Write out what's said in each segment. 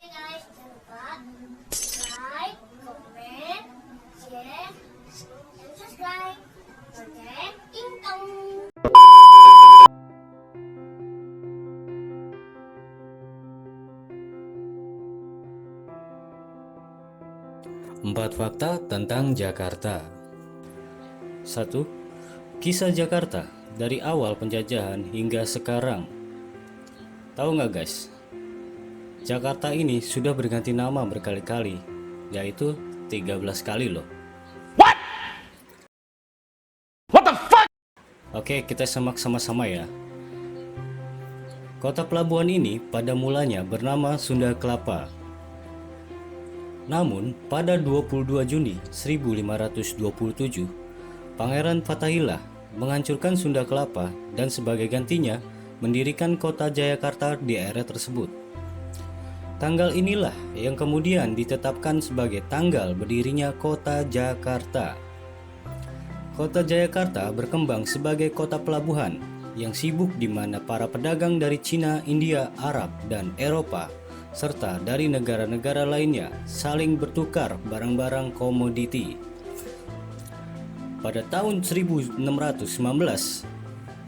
Hey guys, jangan lupa like, comment, share, and subscribe. Oke, ting-tong. Empat fakta tentang Jakarta. 1. Kisah Jakarta dari awal penjajahan hingga sekarang. Tahu nggak guys? Jakarta ini sudah berganti nama berkali-kali, yaitu 13 kali loh. What the fuck? Oke, kita simak sama-sama ya. Kota pelabuhan ini pada mulanya bernama Sunda Kelapa. Namun, pada 22 Juni 1527, Pangeran Fatahillah menghancurkan Sunda Kelapa dan sebagai gantinya mendirikan kota Jayakarta di area tersebut. Tanggal inilah yang kemudian ditetapkan sebagai tanggal berdirinya kota Jakarta. Kota Jayakarta berkembang sebagai kota pelabuhan yang sibuk di mana para pedagang dari Cina, India, Arab, dan Eropa serta dari negara-negara lainnya saling bertukar barang-barang komoditi. Pada tahun 1619,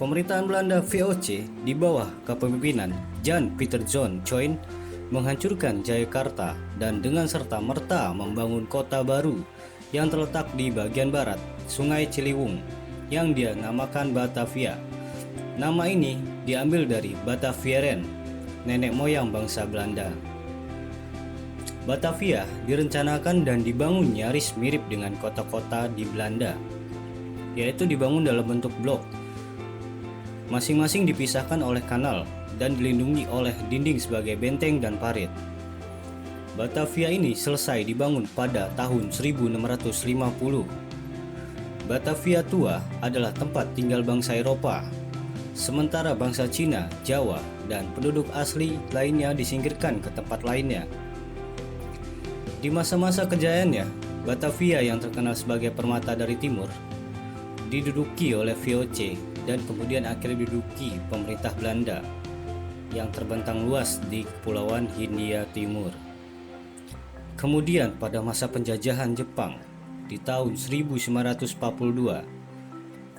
pemerintahan Belanda VOC di bawah kepemimpinan Jan Pieter John Coin menghancurkan Jayakarta dan dengan serta-merta membangun kota baru yang terletak di bagian barat Sungai Ciliwung yang dia namakan Batavia. Nama ini diambil dari Batavieren, nenek moyang bangsa Belanda. Batavia direncanakan dan dibangun nyaris mirip dengan kota-kota di Belanda, yaitu dibangun dalam bentuk blok. Masing-masing dipisahkan oleh kanal dan dilindungi oleh dinding sebagai benteng dan parit. Batavia ini selesai dibangun pada tahun 1650. Batavia tua adalah tempat tinggal bangsa Eropa, sementara bangsa Cina, Jawa, dan penduduk asli lainnya disingkirkan ke tempat lainnya. Di masa-masa kejayaannya, Batavia yang terkenal sebagai permata dari timur diduduki oleh VOC dan kemudian akhirnya diduduki pemerintah Belanda yang terbentang luas di Kepulauan Hindia Timur. Kemudian pada masa penjajahan Jepang di tahun 1942,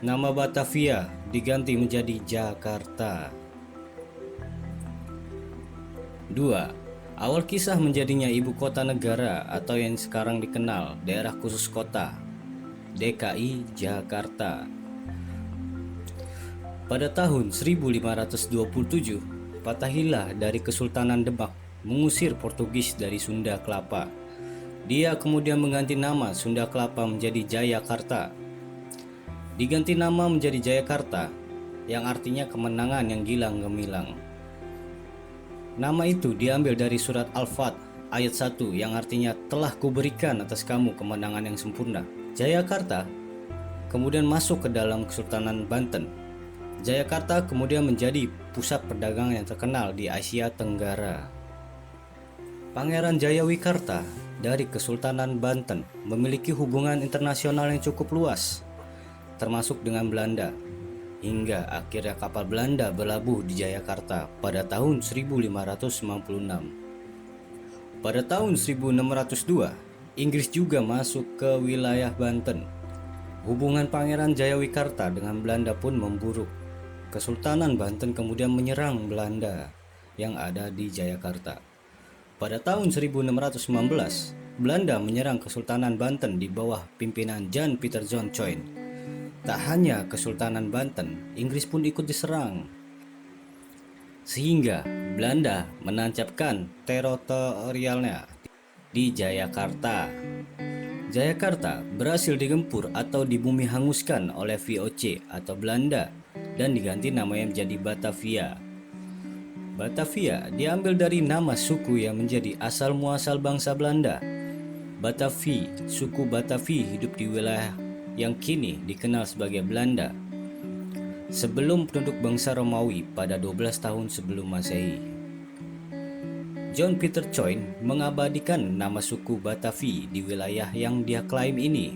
nama Batavia diganti menjadi Jakarta. 2. Awal kisah menjadinya ibu kota negara atau yang sekarang dikenal daerah khusus kota DKI Jakarta. Pada tahun 1527, Fatahillah dari Kesultanan Demak mengusir Portugis dari Sunda Kelapa. Dia kemudian mengganti nama Sunda Kelapa menjadi Jayakarta. Diganti nama menjadi Jayakarta, yang artinya kemenangan yang gilang gemilang. Nama itu diambil dari surat Al-Fat ayat 1 yang artinya telah kuberikan atas kamu kemenangan yang sempurna. Jayakarta kemudian masuk ke dalam Kesultanan Banten. Jayakarta kemudian menjadi pusat perdagangan yang terkenal di Asia Tenggara. Pangeran Jayawikarta dari Kesultanan Banten memiliki hubungan internasional yang cukup luas, termasuk dengan Belanda. Hingga akhirnya kapal Belanda berlabuh di Jayakarta pada tahun 1596. Pada tahun 1602, Inggris juga masuk ke wilayah Banten. Hubungan Pangeran Jayawikarta dengan Belanda pun memburuk. Kesultanan Banten kemudian menyerang Belanda yang ada di Jayakarta. Pada tahun 1619, Belanda menyerang Kesultanan Banten di bawah pimpinan Jan Pieter John Coin. Tak hanya Kesultanan Banten, Inggris pun ikut diserang. Sehingga Belanda menancapkan teritorialnya di Jayakarta. Jayakarta berhasil digempur atau dibumi hanguskan oleh VOC atau Belanda dan diganti namanya menjadi Batavia. Batavia diambil dari nama suku yang menjadi asal muasal bangsa Belanda. Batavi, suku Batavi hidup di wilayah yang kini dikenal sebagai Belanda sebelum penduduk bangsa Romawi pada 12 tahun sebelum Masehi. John Pieter Coin mengabadikan nama suku Batavi di wilayah yang dia klaim ini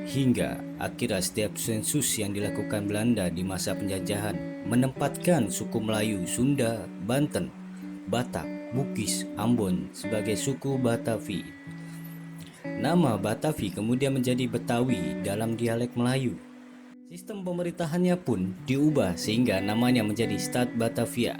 hingga akhirnya setiap sensus yang dilakukan Belanda di masa penjajahan menempatkan suku Melayu, Sunda, Banten, Batak, Bugis, Ambon sebagai suku Batavi. Nama Batavi kemudian menjadi Betawi dalam dialek Melayu. Sistem pemerintahannya pun diubah sehingga namanya menjadi Stad Batavia.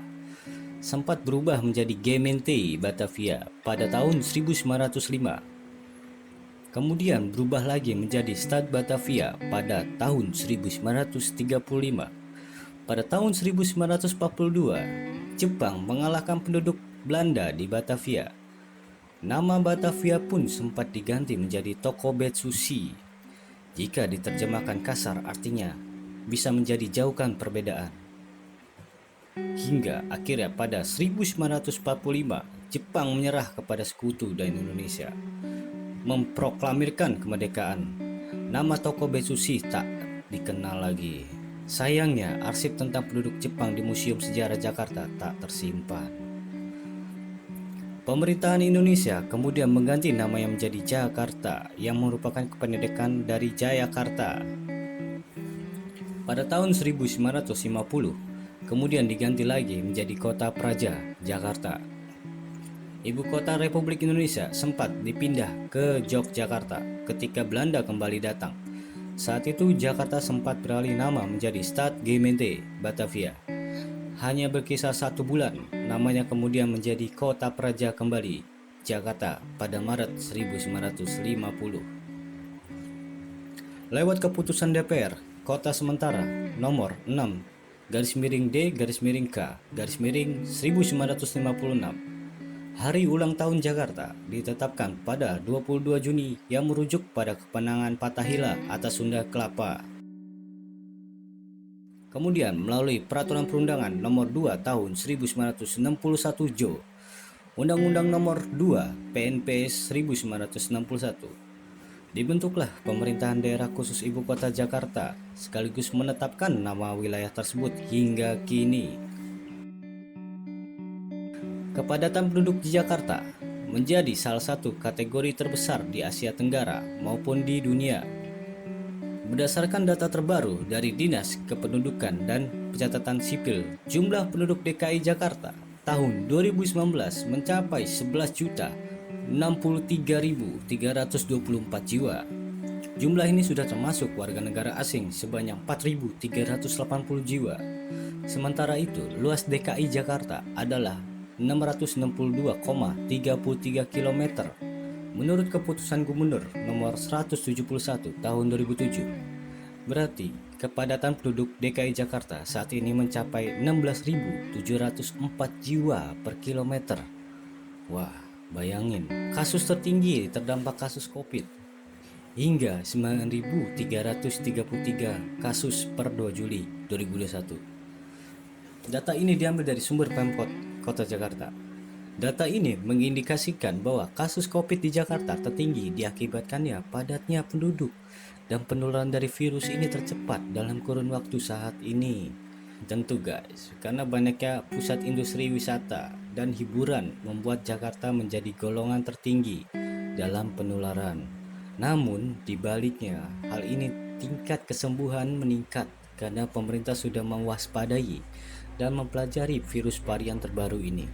Sempat berubah menjadi Gemeente Batavia pada tahun 1905. Kemudian berubah lagi menjadi Stad Batavia pada tahun 1935. Pada tahun 1942, Jepang mengalahkan penduduk Belanda di Batavia. Nama Batavia pun sempat diganti menjadi Tokobetsushi. Jika diterjemahkan kasar artinya bisa menjadi jauhkan perbedaan. Hingga akhirnya pada 1945, Jepang menyerah kepada sekutu dan Indonesia, memproklamirkan kemerdekaan. Nama Tokobetsushi tak dikenal lagi. Sayangnya, arsip tentang penduduk Jepang di Museum Sejarah Jakarta tak tersimpan. Pemerintahan Indonesia kemudian mengganti nama yang menjadi Jakarta, yang merupakan kependekan dari Jayakarta. Pada tahun 1950, kemudian diganti lagi menjadi Kota Praja, Jakarta. Ibu kota Republik Indonesia sempat dipindah ke Yogyakarta ketika Belanda kembali datang. Saat itu Jakarta sempat beralih nama menjadi Stad Gemeente Batavia. Hanya berkisar 1 bulan, namanya kemudian menjadi Kota Praja kembali, Jakarta pada Maret 1950. Lewat keputusan DPR, Kota Sementara nomor 6/D-K-1956, Hari ulang tahun Jakarta ditetapkan pada 22 Juni yang merujuk pada kemenangan Fathahillah atas Sunda Kelapa. Kemudian melalui Peraturan Perundangan Nomor 2 Tahun 1961 Jo, Undang-Undang Nomor 2 PNPS 1961, dibentuklah Pemerintahan Daerah Khusus Ibu Kota Jakarta sekaligus menetapkan nama wilayah tersebut hingga kini. Kepadatan penduduk di Jakarta menjadi salah satu kategori terbesar di Asia Tenggara maupun di dunia. Berdasarkan data terbaru dari Dinas Kependudukan dan Pencatatan Sipil, jumlah penduduk DKI Jakarta tahun 2019 mencapai 11.063.324 jiwa. Jumlah ini sudah termasuk warga negara asing sebanyak 4.380 jiwa. Sementara itu, luas DKI Jakarta adalah 662,33 km menurut keputusan Gubernur nomor 171 tahun 2007. Berarti kepadatan penduduk DKI Jakarta saat ini mencapai 16.704 jiwa per kilometer. Wah, bayangin, kasus tertinggi terdampak kasus Covid hingga 9.333 kasus per 2 Juli 2021. Data ini diambil dari sumber Pemkot Kota Jakarta. Data ini mengindikasikan bahwa kasus Covid di Jakarta tertinggi diakibatkannya padatnya penduduk dan penularan dari virus ini tercepat dalam kurun waktu saat ini. Tentu guys, karena banyaknya pusat industri wisata dan hiburan membuat Jakarta menjadi golongan tertinggi dalam penularan. Namun dibaliknya, hal ini tingkat kesembuhan meningkat karena pemerintah sudah mewaspadai dan mempelajari virus varian terbaru ini.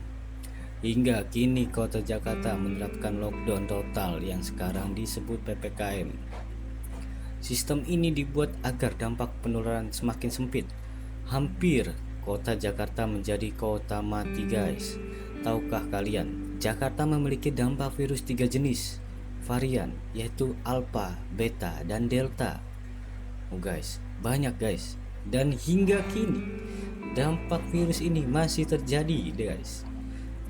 Hingga kini kota Jakarta menerapkan lockdown total yang sekarang disebut PPKM. Sistem ini dibuat agar dampak penularan semakin sempit. Hampir kota Jakarta menjadi kota mati, guys. Tahukah kalian, Jakarta memiliki dampak virus 3 jenis varian, yaitu Alpha, Beta, dan Delta. Oh guys, banyak guys. Dan hingga kini dampak virus ini masih terjadi, guys.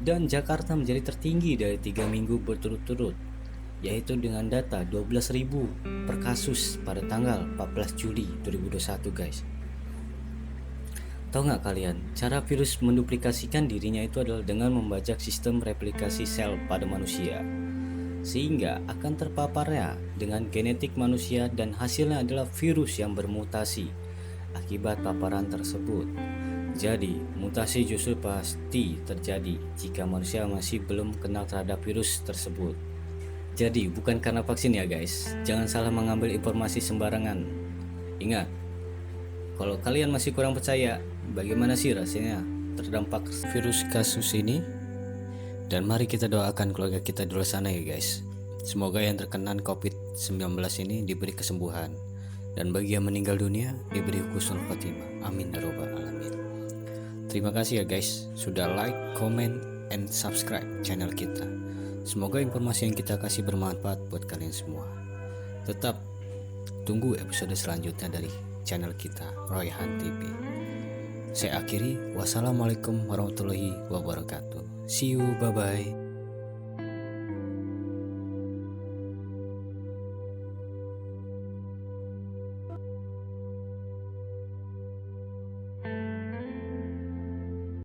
Dan Jakarta menjadi tertinggi dari 3 minggu berturut-turut, yaitu dengan data 12.000 per kasus pada tanggal 14 Juli 2021, guys. Tahu nggak kalian, cara virus menduplikasikan dirinya itu adalah dengan membajak sistem replikasi sel pada manusia, sehingga akan terpaparnya dengan genetik manusia dan hasilnya adalah virus yang bermutasi akibat paparan tersebut. Jadi, mutasi justru pasti terjadi jika manusia masih belum kenal terhadap virus tersebut. Jadi, bukan karena vaksin ya guys. Jangan salah mengambil informasi sembarangan. Ingat, kalau kalian masih kurang percaya, bagaimana sih rasanya terdampak virus kasus ini? Dan mari kita doakan keluarga kita di luar sana ya guys. Semoga yang terkena COVID-19 ini diberi kesembuhan, dan bagi yang meninggal dunia diberi husnul khotimah. Amin ya rabbal alamin. Terima kasih ya guys sudah like, comment, and subscribe channel kita. Semoga informasi yang kita kasih bermanfaat buat kalian semua. Tetap tunggu episode selanjutnya dari channel kita Royhan TV. Saya akhiri, wassalamualaikum warahmatullahi wabarakatuh. See you, bye bye.